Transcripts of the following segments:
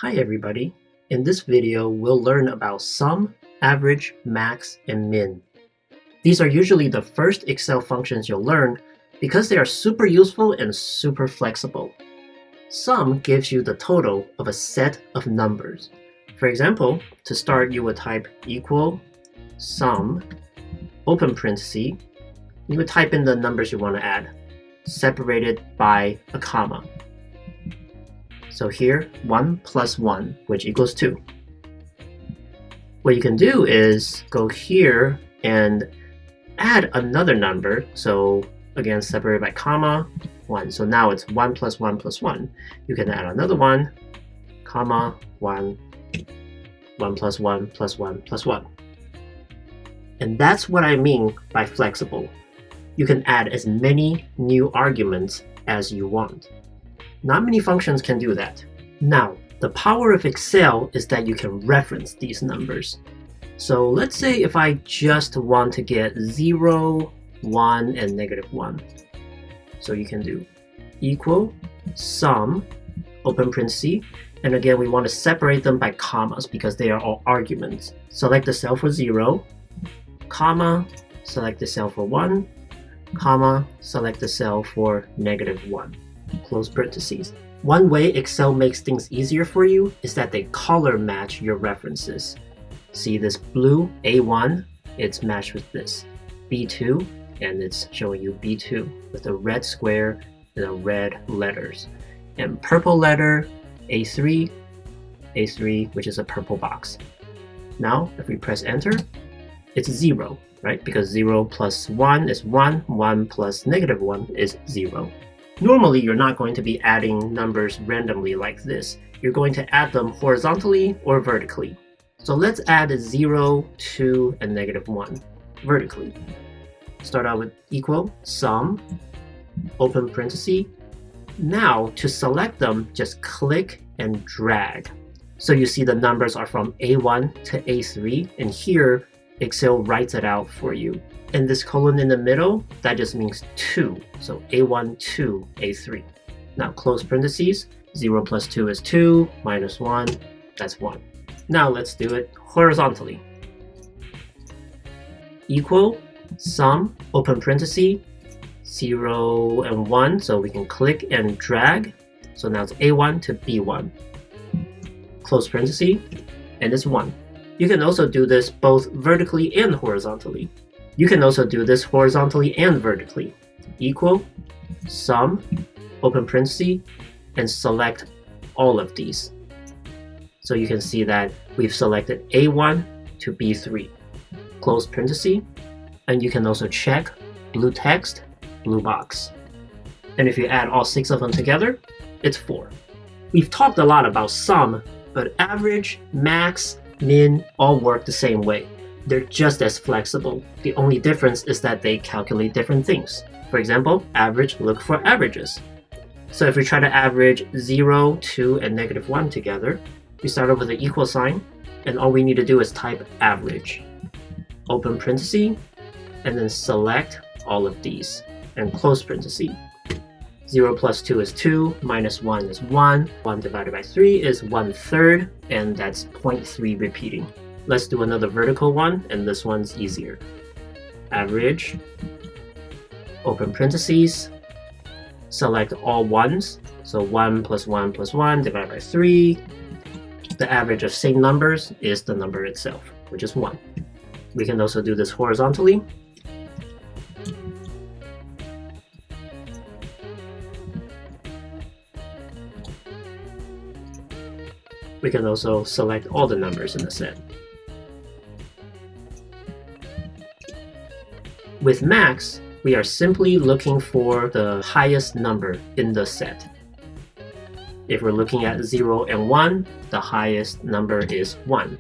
Hi everybody. In this video, we'll learn about sum, average, max, and min. These are usually the first Excel functions you'll learn because they are super useful and super flexible. Sum gives you the total of a set of numbers. For example, to start, you would type equal sum, open parenthesis. You would type in the numbers you want to add, separated by a comma. So here, 1 plus 1, which equals 2. What you can do is go here and add another number. So again, separated by comma, 1. So now it's 1 plus 1 plus 1. You can add another 1, comma, 1, 1 plus 1 plus 1 plus 1. And that's what I mean by flexible. You can add as many new arguments as you want. Not many functions can do that. Now, the power of Excel is that you can reference these numbers. So let's say if I just want to get 0, 1, and -1. So you can do equal sum, open parenthesis, and again we want to separate them by commas because they are all arguments. Select the cell for 0, comma, select the cell for 1, comma, select the cell for -1. Close parentheses. One way Excel makes things easier for you is that they color match your references. See this blue A1, it's matched with this B2, and it's showing you B2 with a red square and the red letters. And purple letter A3, A3, which is a purple box. Now, if we press enter, it's 0, right? Because 0 plus 1 is 1, 1 plus -1 is 0. Normally, you're not going to be adding numbers randomly like this. You're going to add them horizontally or vertically. So let's add 0, 2, and -1 vertically. Start out with equal sum, open parenthesis. Now, to select them, just click and drag. So you see the numbers are from A1 to A3, and here, Excel writes it out for you. And this colon in the middle, that just means 2. So A1, 2, A3. Now close parentheses. 0 plus 2 is 2, minus 1, that's 1. Now let's do it horizontally. Equal, sum, open parenthesis, 0 and 1. So we can click and drag. So now it's A1 to B1. Close parenthesis, and it's 1. You can also do this both vertically and horizontally. You can also do this horizontally and vertically. Equal, sum, open parenthesis, and select all of these. So you can see that we've selected A1 to B3. Close parenthesis, and you can also check blue text, blue box. And if you add all 6 of them together, it's 4. We've talked a lot about sum, but average, max, min all work the same way. They're just as flexible. The only difference is that they calculate different things. For example, average, look for averages. So if we try to average 0, 2, and -1 together, we start off with an equal sign, and all we need to do is type average. Open parenthesis, and then select all of these, and close parenthesis. 0 plus 2 is 2, minus 1 is 1, 1 divided by 3 is 1/3, and that's 0.3 repeating. Let's do another vertical one, and this one's easier. Average, open parentheses, select all ones. So 1 plus 1 plus 1 divided by 3. The average of same numbers is the number itself, which is 1. We can also do this horizontally. We can also select all the numbers in the set. With max, we are simply looking for the highest number in the set. If we're looking at 0 and 1, the highest number is 1.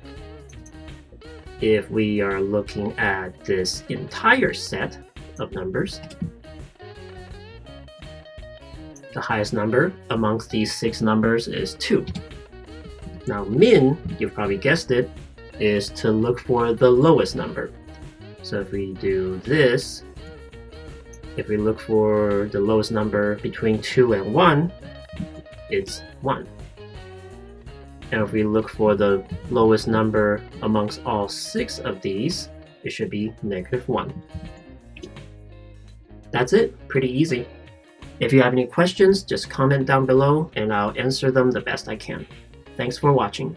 If we are looking at this entire set of numbers, the highest number amongst these 6 numbers is 2. Now min, you've probably guessed it, is to look for the lowest number. So if we do this, if we look for the lowest number between 2 and 1, it's 1. And if we look for the lowest number amongst all 6 of these, it should be -1. That's it, pretty easy. If you have any questions, just comment down below and I'll answer them the best I can. Thanks for watching.